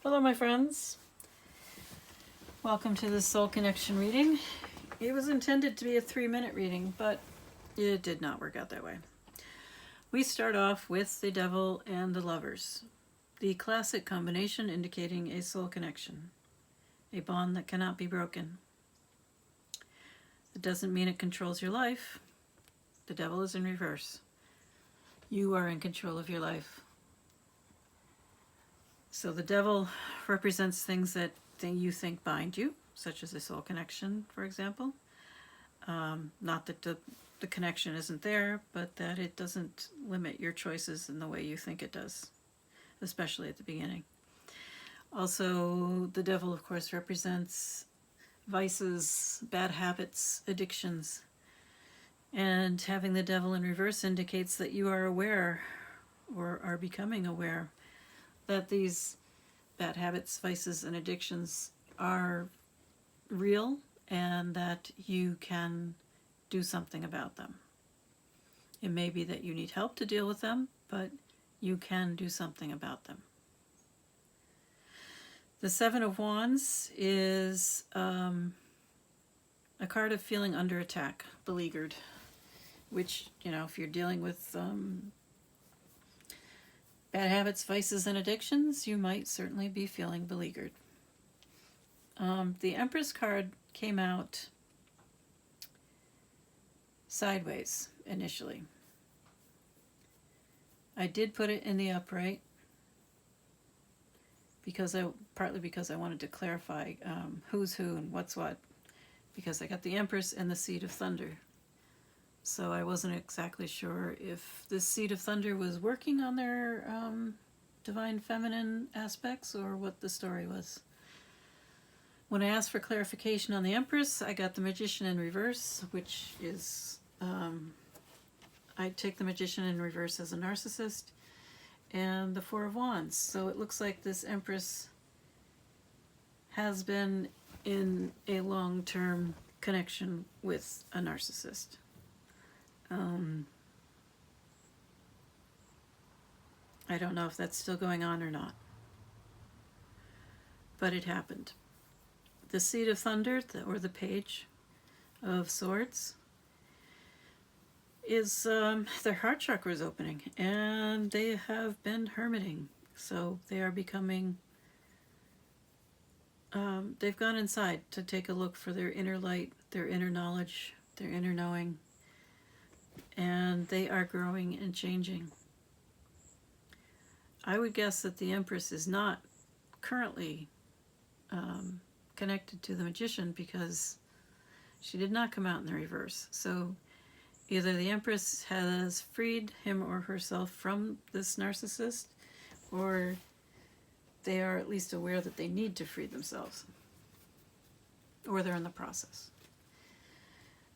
Hello, my friends. Welcome to this Soul Connection reading. It was intended to be a 3-minute reading, but it did not work out that way. We start off with the Devil and the Lovers, the classic combination indicating a soul connection, a bond that cannot be broken. It doesn't mean it controls your life. The Devil is in reverse. You are in control of your life. So the Devil represents things that you think bind you, such as a soul connection, for example. Not that the connection isn't there, but that it doesn't limit your choices in the way you think it does, especially at the beginning. Also, the Devil, of course, represents vices, bad habits, addictions. And having the Devil in reverse indicates that you are aware or are becoming aware that these bad habits, vices, and addictions are real and that you can do something about them. It may be that you need help to deal with them, but you can do something about them. The Seven of Wands is a card of feeling under attack, beleaguered, which, if you're dealing with bad habits, vices, and addictions, you might certainly be feeling beleaguered. The Empress card came out sideways initially. I did put it in the upright partly because I wanted to clarify who's who and what's what, because I got the Empress and the Seed of Thunder. So I wasn't exactly sure if this Seed of Thunder was working on their divine feminine aspects or what the story was. When I asked for clarification on the Empress, I got the Magician in reverse, which is, I take the Magician in reverse as a narcissist, and the Four of Wands. So it looks like this Empress has been in a long-term connection with a narcissist. I don't know if that's still going on or not, but it happened. The Seed of Thunder, or the Page of Swords, is their heart chakra is opening, and they have been hermiting. So they are becoming, they've gone inside to take a look for their inner light, their inner knowledge, their inner knowing, and they are growing and changing. I would guess that the Empress is not currently connected to the Magician because she did not come out in the reverse. So either the Empress has freed him or herself from this narcissist, or they are at least aware that they need to free themselves, or they're in the process.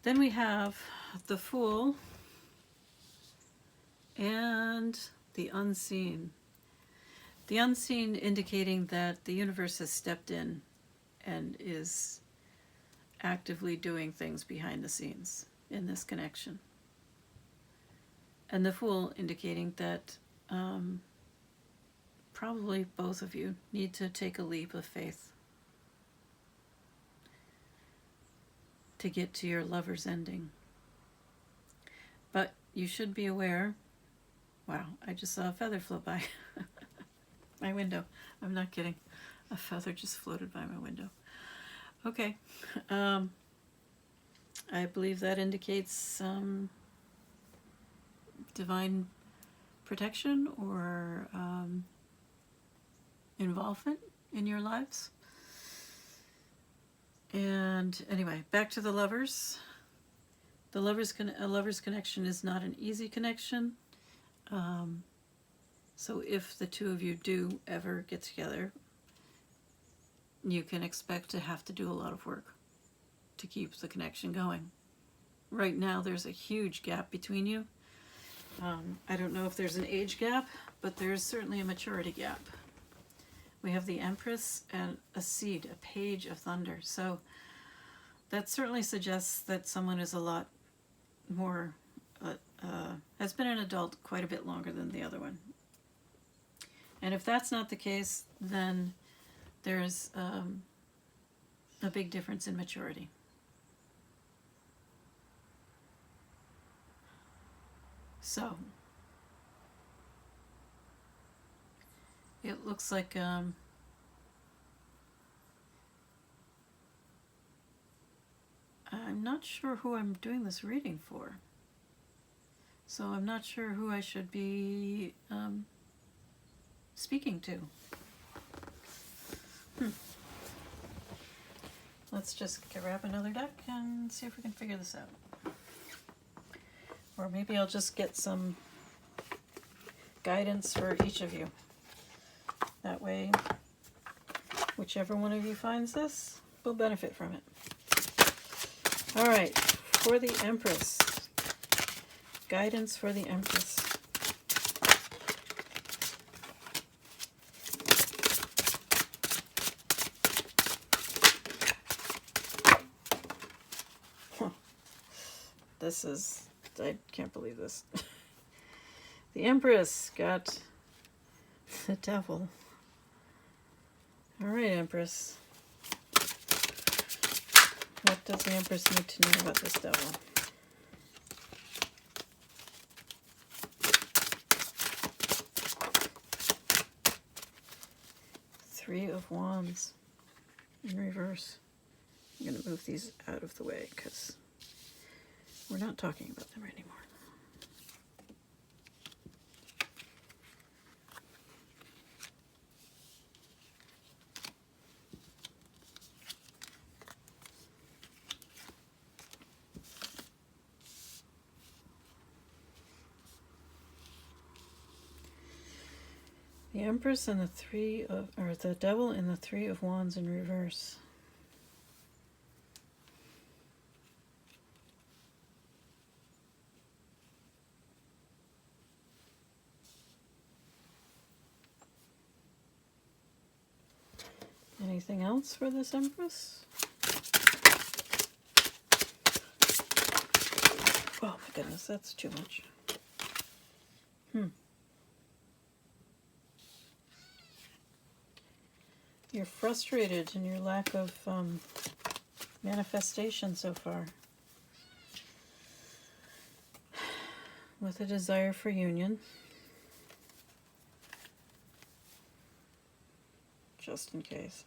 Then we have the Fool and the Unseen. The Unseen indicating that the universe has stepped in and is actively doing things behind the scenes in this connection. And the Fool indicating that probably both of you need to take a leap of faith to get to your lover's ending. But you should be aware, wow, I just saw a feather float by my window. I'm not kidding. A feather just floated by my window. Okay. I believe that indicates divine protection or involvement in your lives. And anyway, back to the Lovers. A lover's connection is not an easy connection. So if the two of you do ever get together, you can expect to have to do a lot of work to keep the connection going. Right now, there's a huge gap between you. I don't know if there's an age gap, but there's certainly a maturity gap. We have the Empress and a Seed, a Page of Thunder. So that certainly suggests that someone is a lot more, has been an adult quite a bit longer than the other one. And if that's not the case, then there's a big difference in maturity. So it looks like I'm not sure who I'm doing this reading for. So I'm not sure who I should be speaking to. Let's just grab another deck and see if we can figure this out. Or maybe I'll just get some guidance for each of you. That way, whichever one of you finds this will benefit from it. All right, for the Empress. Guidance for the Empress. This is, I can't believe this. The Empress got the Devil. All right, Empress. What does the Empress need to know about this Devil? Three of Wands in reverse. I'm going to move these out of the way because we're not talking about them anymore. The Empress and the Devil and the Three of Wands in reverse. Anything else for this Empress? Oh my goodness, that's too much. You're frustrated in your lack of manifestation so far. With a desire for union. Just in case.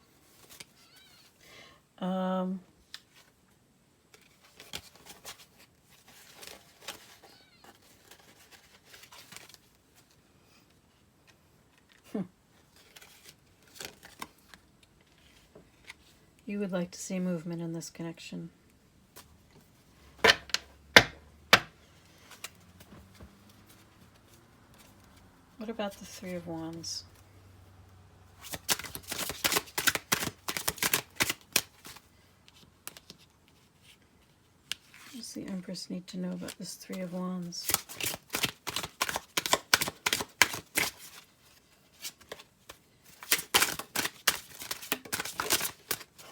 You would like to see movement in this connection. What about the Three of Wands? What does the Empress need to know about this Three of Wands?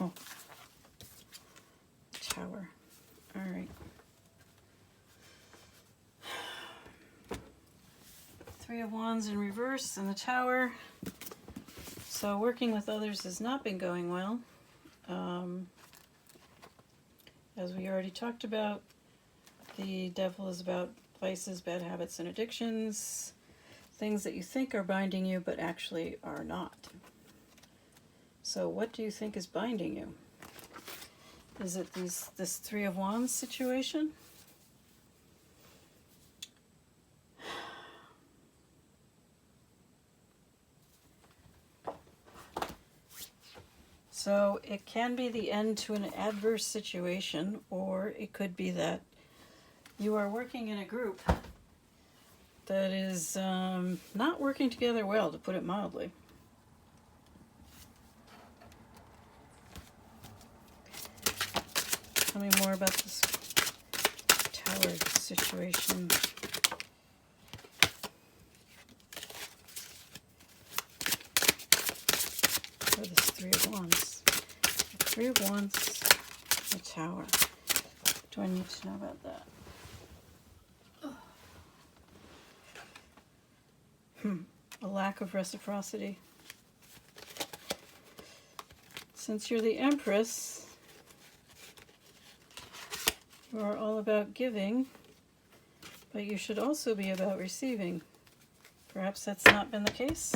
Oh. Tower. All right. Three of Wands in reverse and the Tower. So working with others has not been going well. As we already talked about, the Devil is about vices, bad habits, and addictions. Things that you think are binding you, but actually are not. So what do you think is binding you? Is it this Three of Wands situation? So it can be the end to an adverse situation, or it could be that you are working in a group that is not working together well, to put it mildly. Tell me more about this Tower situation. Or this Three of Wands. The Three of Wands, the Tower. What do I need to know about that? A lack of reciprocity. since you're the Empress, you are all about giving, but you should also be about receiving. Perhaps that's not been the case.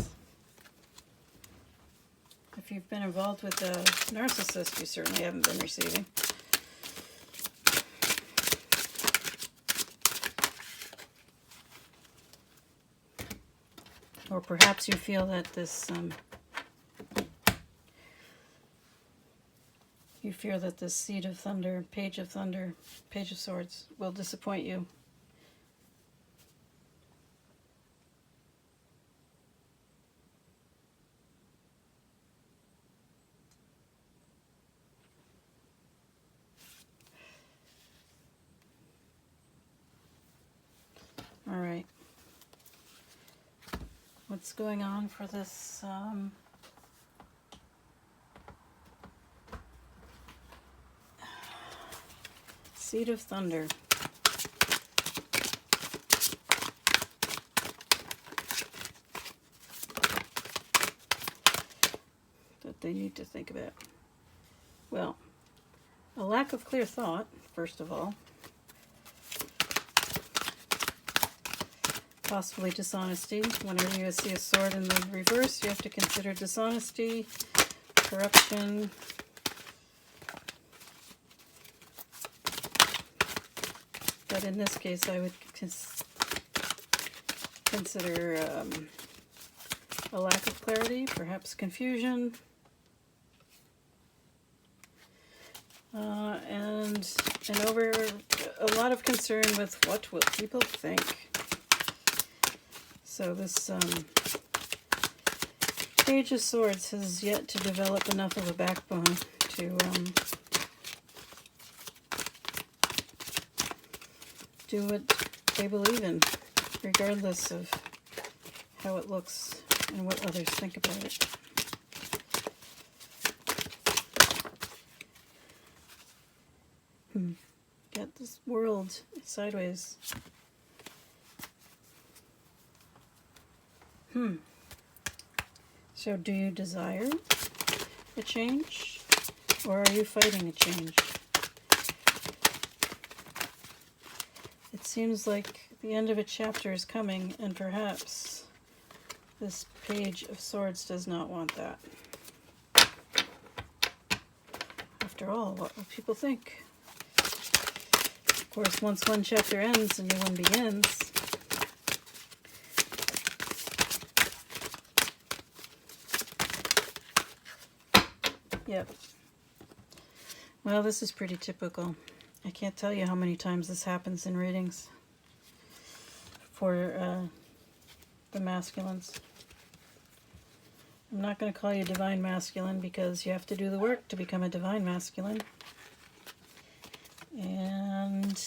If you've been involved with a narcissist, you certainly haven't been receiving. Or perhaps you feel that this Seed of Thunder, Page of Swords will disappoint you. All right. What's going on for this Seed of Thunder? That they need to think about. Well, a lack of clear thought, first of all. Possibly dishonesty. Whenever you see a sword in the reverse, you have to consider dishonesty, corruption, but in this case I would consider a lack of clarity, perhaps confusion, and over a lot of concern with what will people think. So this Page of Swords has yet to develop enough of a backbone to do what they believe in, regardless of how it looks and what others think about it. Got this world sideways. So do you desire a change, or are you fighting a change? It seems like the end of a chapter is coming, and perhaps this Page of Swords does not want that. After all, what will people think? Of course, once one chapter ends, a new one begins. Yep. Well, this is pretty typical. I can't tell you how many times this happens in readings for the masculines. I'm not going to call you divine masculine because you have to do the work to become a divine masculine. And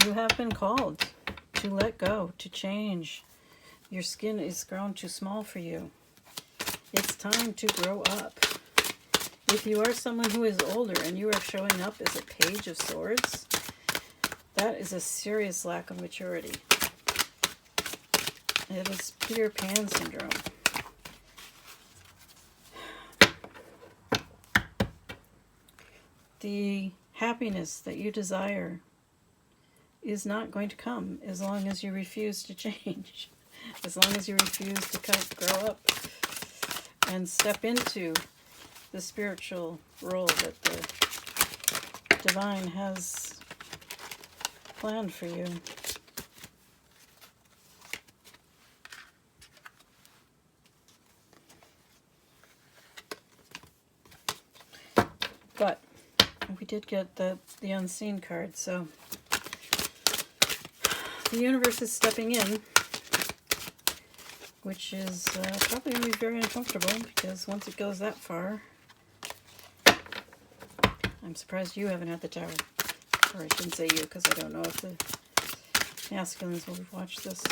you have been called to let go, to change. Your skin is grown too small for you. It's time to grow up. If you are someone who is older and you are showing up as a Page of Swords, that is a serious lack of maturity. It is Peter Pan syndrome. The happiness that you desire is not going to come as long as you refuse to change, as long as you refuse to grow up and step into the spiritual role that the divine has planned for you. But we did get the unseen card, so the universe is stepping in, which is probably going to be very uncomfortable, because once it goes that far, I'm surprised you haven't had the Tower. Or I shouldn't say you, because I don't know if the masculines will watch this.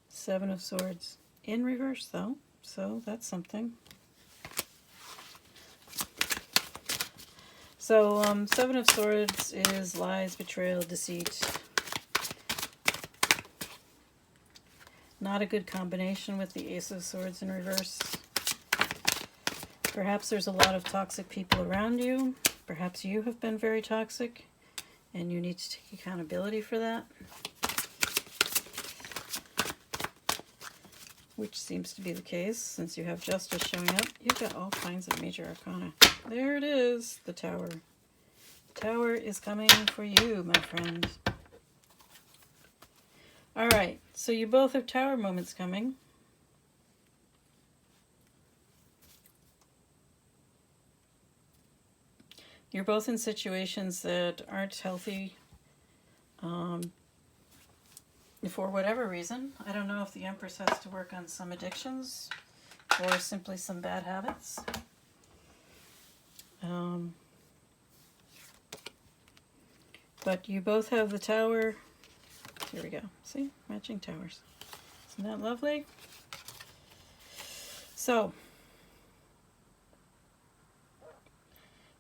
Seven of Swords. In reverse, though, so that's something. So, Seven of Swords is lies, betrayal, deceit. not a good combination with the Ace of Swords in reverse. Perhaps there's a lot of toxic people around you. Perhaps you have been very toxic and you need to take accountability for that. Which seems to be the case since you have Justice showing up. You've got all kinds of major arcana. There it is, the Tower. The Tower is coming for you, my friend. Alright, so you both have Tower moments coming. You're both in situations that aren't healthy for whatever reason. I don't know if the Empress has to work on some addictions or simply some bad habits. But you both have the Tower. Here we go. See? Matching towers. Isn't that lovely? So,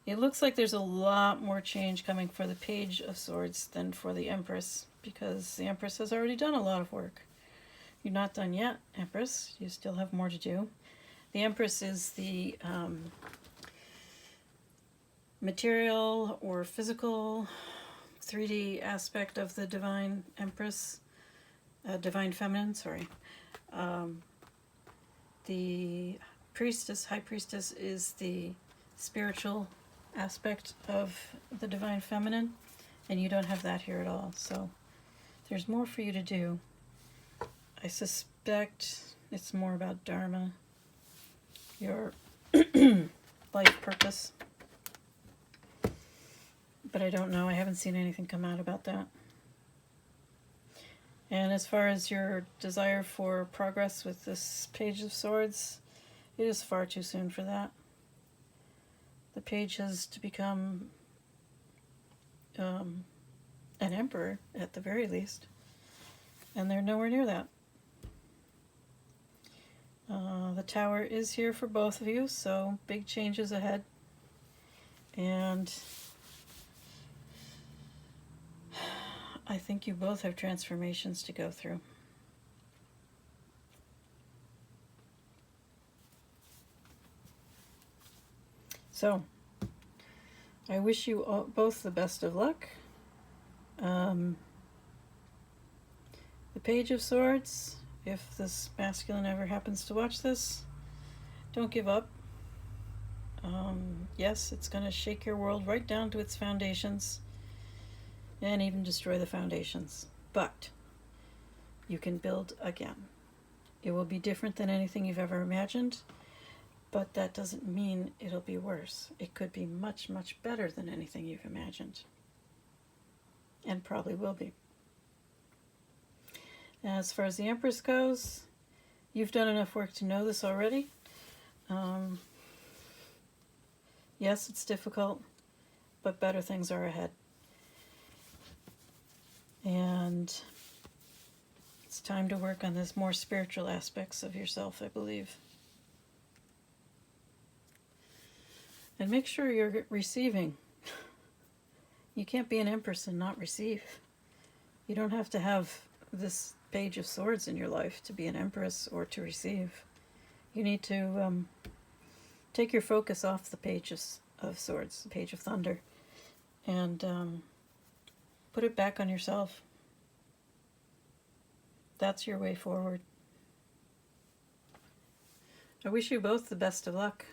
it looks like there's a lot more change coming for the Page of Swords than for the Empress, because the Empress has already done a lot of work. You're not done yet, Empress. You still have more to do. The Empress is the material or physical 3D aspect of the Divine Empress, Divine Feminine, sorry. The Priestess, High Priestess, is the spiritual aspect of the Divine Feminine, and you don't have that here at all, so there's more for you to do. I suspect it's more about Dharma, your life purpose, but I don't know. I haven't seen anything come out about that. And as far as your desire for progress with this Page of Swords, it is far too soon for that. The Page has to become an emperor, at the very least. And they're nowhere near that. The Tower is here for both of you, so big changes ahead. And I think you both have transformations to go through. So, I wish you all, both the best of luck. The Page of Swords, if this masculine ever happens to watch this, don't give up. Yes, it's going to shake your world right down to its foundations and even destroy the foundations. But you can build again. It will be different than anything you've ever imagined, but that doesn't mean it'll be worse. It could be much, much better than anything you've imagined. And probably will be. As far as the Empress goes, you've done enough work to know this already. Yes, it's difficult, but better things are ahead. And it's time to work on these more spiritual aspects of yourself, I believe. And make sure you're receiving. You can't be an Empress and not receive. You don't have to have this Page of Swords in your life to be an Empress or to receive. You need to take your focus off the Page of Swords, the Page of Thunder, and put it back on yourself. That's your way forward. I wish you both the best of luck.